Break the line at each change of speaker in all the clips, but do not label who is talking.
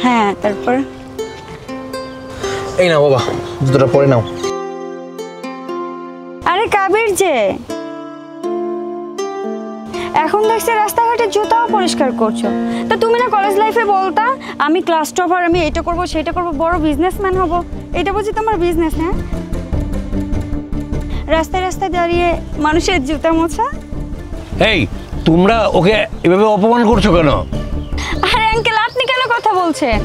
হ্যাঁ তারপর
এই নাও বাবা, জুতোটা পরে নাও।
আরে কাবির যে এখন দেখছি রাস্তাঘাটে জুতাও পরিষ্কার করছো, তা তুমি না কলেজ লাইফে বলতা আমি ক্লাস টপার, আমি এটা করব সেটা করব, বড় বিজনেসম্যান হব, এটা বুঝি তোমার বিজনেস? হ্যাঁ, রাস্তায় রাস্তায় দাঁড়িয়ে মানুষের জুতা মোছা।
এই তোমরা ওকে এভাবে অপমান করছো কেন?
আরে আঙ্কেল আপনি কেন কথা বলছেন?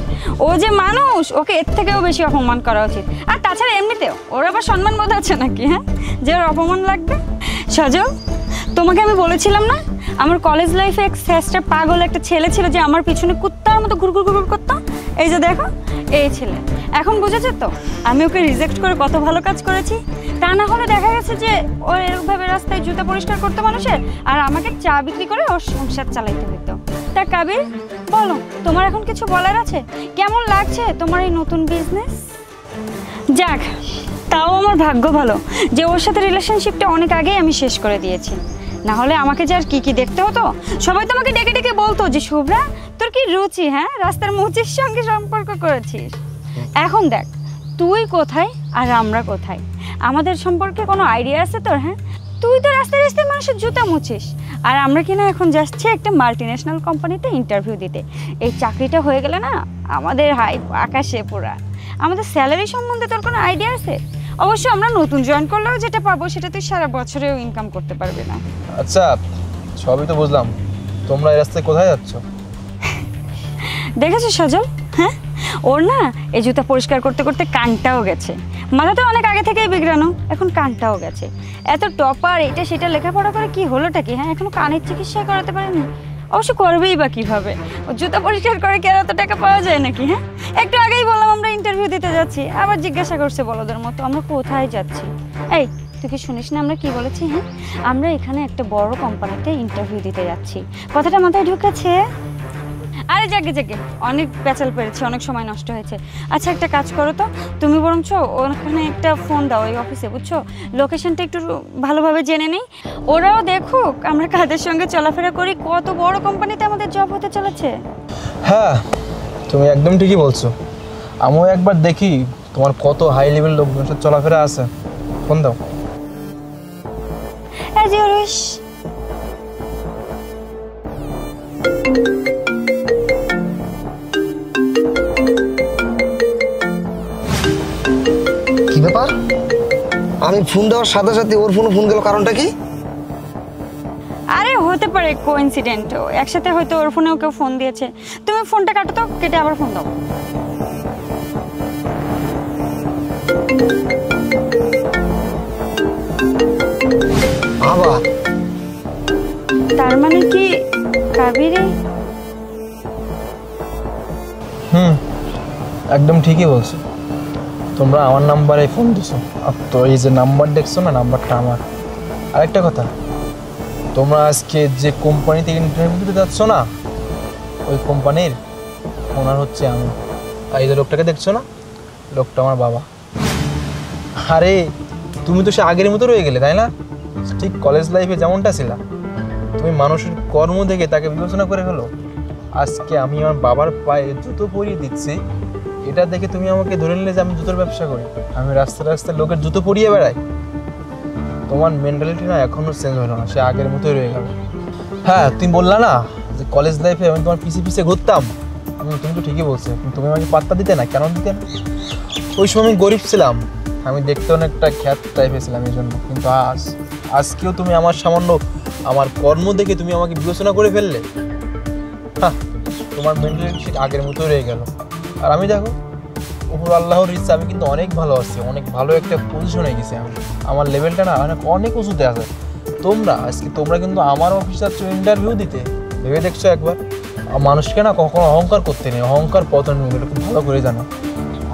ও যে মানুষ, ওকে এর থেকেও বেশি অপমান করা উচিত। আর তাছাড়া এমনিতেও ওর আবার সম্মান বোধ আছে নাকি, হ্যাঁ, যে ওর অপমান লাগবে? সজল, তোমাকে আমি বলেছিলাম না আমার কলেজ লাইফে এক শেষটা পাগল একটা ছেলে ছিল যে আমার পিছনে কুত্তার মতো ঘুরঘুর ঘুরঘুর করতো। এই যে দেখো এই ছেলে, এখন বুঝেছে তো আমি ওকে রিজেক্ট করে কত ভালো কাজ করেছি। তা না হলে দেখা গেছে যে ও এরকমভাবে রাস্তায় জুতা পরিষ্কার করতো মানুষের, আর আমাকে চা বিক্রি করে ওর সংসার চালাইতে হতো। তা কাবির বলো, তোমার এখন কিছু বলার আছে? কেমন লাগছে তোমার এই নতুন বিজনেস? যাক, তাও আমার ভাগ্য ভালো যে ওর সাথে রিলেশনশিপটা অনেক আগেই আমি শেষ করে দিয়েছি, না হলে আমাকে যে আর কি দেখতে হতো। সবাই তোমাকে ডেকে ডেকে বলতো যে শুভ্রা তোর কি রুচি, হ্যাঁ রাস্তার মুচির সঙ্গে সম্পর্ক করেছিস। এখন দেখ তুই কোথায় আর আমরা কোথায়, আমাদের সম্পর্কে কোনো আইডিয়া আছে তোর? হ্যাঁ, তুই তো রাস্তায় রাস্তায় মানুষের জুতা মুছিস, আর আমরা কিনা এখন যাচ্ছি একটা মাল্টিন্যাশনাল কোম্পানিতে ইন্টারভিউ দিতে। এই চাকরিটা হয়ে গেলে না আমাদের হাইপ আকাশে পুরা। আমাদের স্যালারি সম্বন্ধে তোর কোনো আইডিয়া আছে? অবশ্য আমরা নতুন জয়েন করলেও যেটা পাবো সেটা তুই সারা বছরেও ইনকাম করতে পারবি না।
আচ্ছা সবই তো বুঝলাম, তোমরা এই রাস্তায় কোথায় যাচ্ছ?
দেখেছো সজল, হ্যাঁ ওর না এই জুতা পরিষ্কার করতে করতে কানটাও গেছে। মাথা তো অনেক আগে থেকেই বিগড়ানো, এখন কানটাও গেছে। এত টপার এটা সেটা লেখাপড়া করে কি হলোটা কি? হ্যাঁ, এখনো কানের চিকিৎসা করাতে পারেনি। অবশ্য করবেই বা কিভাবে? ও জুতা পরিষ্কার করে কি আর এত টাকা পাওয়া যায় নাকি? হ্যাঁ, একটু আগেই বললাম আমরা ইন্টারভিউ দিতে যাচ্ছি, আবার জিজ্ঞাসা করছে বলদের মতো আমরা কোথায় যাচ্ছি। এই তুই কি শুনিস না আমরা কি বলেছি? হ্যাঁ, আমরা এখানে একটা বড় কোম্পানিতে ইন্টারভিউ দিতে যাচ্ছি। কথাটা মাথায় ঢুকেছে? আরে জাগে জাগে, অনেক পেঁচাল পেরেছে, অনেক সময় নষ্ট হয়েছে। আচ্ছা একটা কাজ করো তো, তুমি বরঞ্চ ওখানে একটা ফোন দাও ওই অফিসে, বুঝছো? লোকেশনটা একটু ভালোভাবে জেনে নেই, ওরাও দেখুক আমরা কাদের সঙ্গে চলাফেরা করি, কত বড় কোম্পানিতে আমাদের জব হতে চলেছে।
হ্যাঁ তুমি একদম ঠিকই বলছো, আমিও একবার দেখি তোমার কত হাই লেভেল লোকজনের সাথে চলাফেরা আছে। ফোন দাও।
কি ব্যাপার, আমি ফোন দেওয়ার সাথে সাথে ওর ফোন গেল, কারণটা কি?
আরে হতে পারে কোইন্সিডেন্ট, একসাথে হয়তো ওর ফোনে ওকে ফোন দিয়েছে। তুমি ফোনটা কাটো তো, কেটে আবার ফোন দাও।
আবার
তার মানে কি কাবিরে?
একদম ঠিকই বলছো, তোমরা আমার নাম্বারে ফোন দিছো, আর তো এই যে নাম্বার দেখছো না, নাম্বারটা আমার। আরেকটা কথা, তোমরা আজকে যে কোম্পানিতে ইন্টারভিউ দিতে যাচ্ছ না, ওই কোম্পানির ওনার হচ্ছে আমি। আর এই যে লোকটাকে দেখছো না, লোকটা আমার বাবা। আরে তুমি তো সে আগের মতো রয়ে গেলে, তাই না? ঠিক কলেজ লাইফে যেমনটা ছিলা, তুমি মানুষের কর্ম দেখে তাকে বিবেচনা করে ফেলো। আজকে আমি আমার বাবার পায়ে জুতো পরিয়ে দিচ্ছি, এটা দেখে তুমি আমাকে ধরে নিলে যে আমি জুতোর ব্যবসা করি, আমি রাস্তায় রাস্তায় লোকের জুতো পরিয়ে বেড়াই। তোমার মেন্টালিটি না এখনো চেঞ্জ হলো না, সে আগের মতোই রয়ে গেল। হ্যাঁ তুমি বললা না যে কলেজ লাইফে আমি তোমার পিছিয়ে ঘুরতাম, তুমি তো ঠিকই বলছো, তুমি আমাকে পাত্তা দিতে না। কেন দিতে না? ওই সময় আমি গরিব ছিলাম, আমি দেখতে অনেকটা খ্যাত টাইপের ছিলাম এই জন্য। কিন্তু আজকেও তুমি আমার সামান্য আমার কর্ম দেখে তুমি আমাকে বিবেচনা করে ফেললে। হ্যাঁ, তোমার মেন্টালিটি আগের মতোই রয়ে গেল। আর আমি দেখো উপর আল্লাহর ইচ্ছা আমি কিন্তু অনেক ভালো আছি, অনেক ভালো একটা পজিশনে গেছি আমি, আমার লেভেলটা না অনেক উঁচুতে আছে। তোমরা কিন্তু আমার অফিসে যাচ্ছ ইন্টারভিউ দিতে, ভেবে দেখছো একবার? মানুষকে না কখনো অহংকার করতে নেই, অহংকার পতন এটা খুব ভালো করে জানো।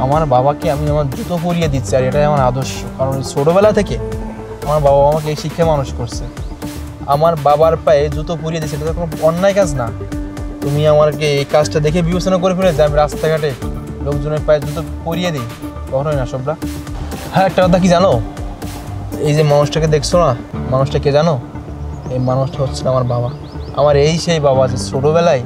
আমার বাবাকে আমি আমার জুতো পরিয়ে দিচ্ছি, আর এটাই আমার আদর্শ। কারণ ছোটোবেলা থেকে আমার বাবা আমাকে এই শিক্ষা মানুষ করছে। আমার বাবার পায়ে জুতো পরিয়ে দিচ্ছে, এটা কোনো অন্যায় কাজ না। তুমি আমাকে এই কাজটা দেখে বিবেচনা করে ফেলে যে আমি রাস্তাঘাটে লোকজনের পায়ে জুতো পরিয়ে দিই, কখনোই না সবরা। হ্যাঁ একটা কথা কি জানো, এই যে মানুষটাকে দেখছো না, মানুষটা কে জানো? এই মানুষটা হচ্ছে আমার বাবা। আমার এই সেই বাবা যে ছোটোবেলায়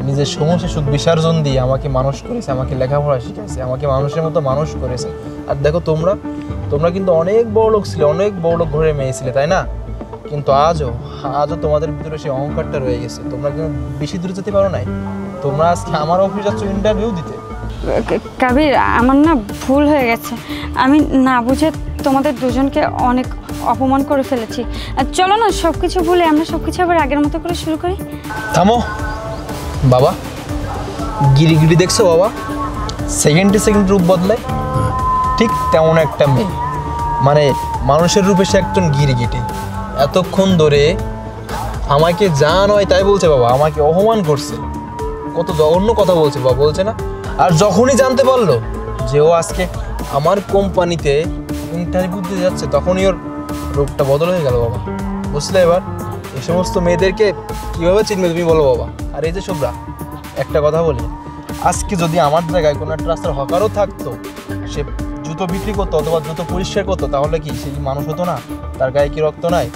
নিজের সমস্যা সুখ বিসর্জন দিয়ে আমাকে মানুষ করেছে, আমাকে লেখাপড়া শিখাইছে, আমাকে মানুষের মতো মানুষ করেছে। আর দেখো তোমরা কিন্তু অনেক বড় লোক ছিলে, অনেক বড় লোক ঘরে মেয়ে ছিলে, তাই না? কিন্তু আজও তোমাদের ভিতরে সেই অহংকারটা রয়ে গেছে। তোমরা কিন্তু বেশি দূরে যেতে পারো নাই। তোমরা আজকে আমার অফিস যাচ্ছ ইন্টারভিউ দিতে।
কাবির, আমার না ভুল হয়ে গেছে। আমি না বুঝে তোমাদের দুজনকে অনেক অপমান করে ফেলেছি। আর চলো না, সব কিছু ভুলে আমরা সব কিছু আবার আগের মতো করে শুরু করি।
থামো বাবা, গিরিগিরি দেখছো বাবা? সেকেন্ডে রূপ বদলায়, ঠিক তেমন একটা মেয়ে, মানে মানুষের রূপে সে একজন গিরিগিটি। এতক্ষণ ধরে আমাকে যা নয় তাই বলছে বাবা, আমাকে অপমান করছে, কত জঘন্য কথা বলছে বাবা, বলছে না? আর যখনই জানতে পারলো যে ও আজকে আমার কোম্পানিতে ইন্টারভিউ দিতে যাচ্ছে, তখনই ওর রূপটা বদল হয়ে গেল বাবা। বুঝলে এবার এই সমস্ত মেয়েদেরকে কীভাবে চিনবে তুমি বলো বাবা? আর এই যে শুভ্রা, একটা কথা বলি, আজকে যদি আমার জায়গায় কোনো একটা রাস্তার হকারও থাকতো, সে জুতো বিক্রি করতো অথবা জুতো পরিষ্কার করতো, তাহলে কি সে মানুষ হতো না? তার গায়ে কি রক্ত নাই?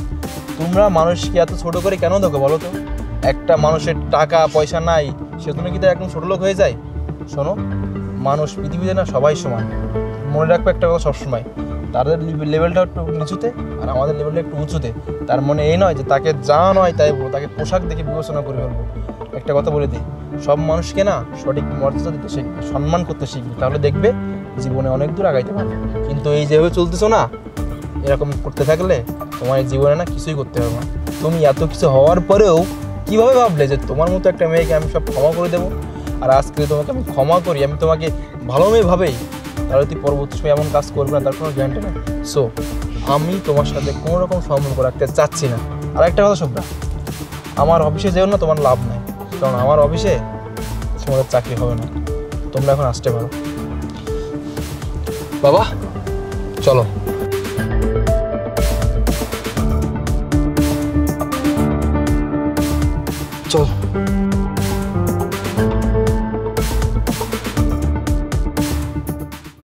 তোমরা মানুষকে এত ছোটো করে কেন দেখো বলো তো? একটা মানুষের টাকা পয়সা নাই, সেজন্য কি তার একদম ছোটো লোক হয়ে যায়? শোনো, মানুষ পৃথিবীতে না সবাই সমান। মনে রাখবো একটা কথা সবসময়, তাদের লেভেলটা একটু নিচুতে আর আমাদের লেভেলটা একটু উঁচুতে। তার মানে এই নয় যে তাকে যা নয় তাই বলবো, তাকে পোশাক দেখে বিবেচনা করে ফেলবো। একটা কথা বলে দিই, সব মানুষকে না সঠিক মর্যাদা দিতে শিখবে, সম্মান করতে শিখবে, তাহলে দেখবে জীবনে অনেক দূর আগাইতে পারবে। কিন্তু এই যেভাবে চলতেছো না, এরকম করতে থাকলে তোমার জীবনে না কিছুই করতে পারবে না। তুমি এত কিছু হওয়ার পরেও কীভাবে ভাবলে যে তোমার মতো একটা মেয়েকে আমি সব ক্ষমা করে দেবো? আর আজকে তোমাকে আমি ক্ষমা করি, আমি তোমাকে ভালো মেয়ে ভাবেই, তাহলে তুই পরবর্তী সময় এমন কাজ করবে না, তার কোনো গ্যারান্টি নেই। সো আমি তোমার সাথে কোনো রকম সম্পর্ক রাখতে চাচ্ছি না। আর একটা কথা শুভ্রা, আমার অফিসে যেও না, তোমার লাভ নাই, কারণ আমার অফিসে তোমাদের চাকরি হবে না। তোমরা এখন আসতে পারো বাবা, চলো। চল।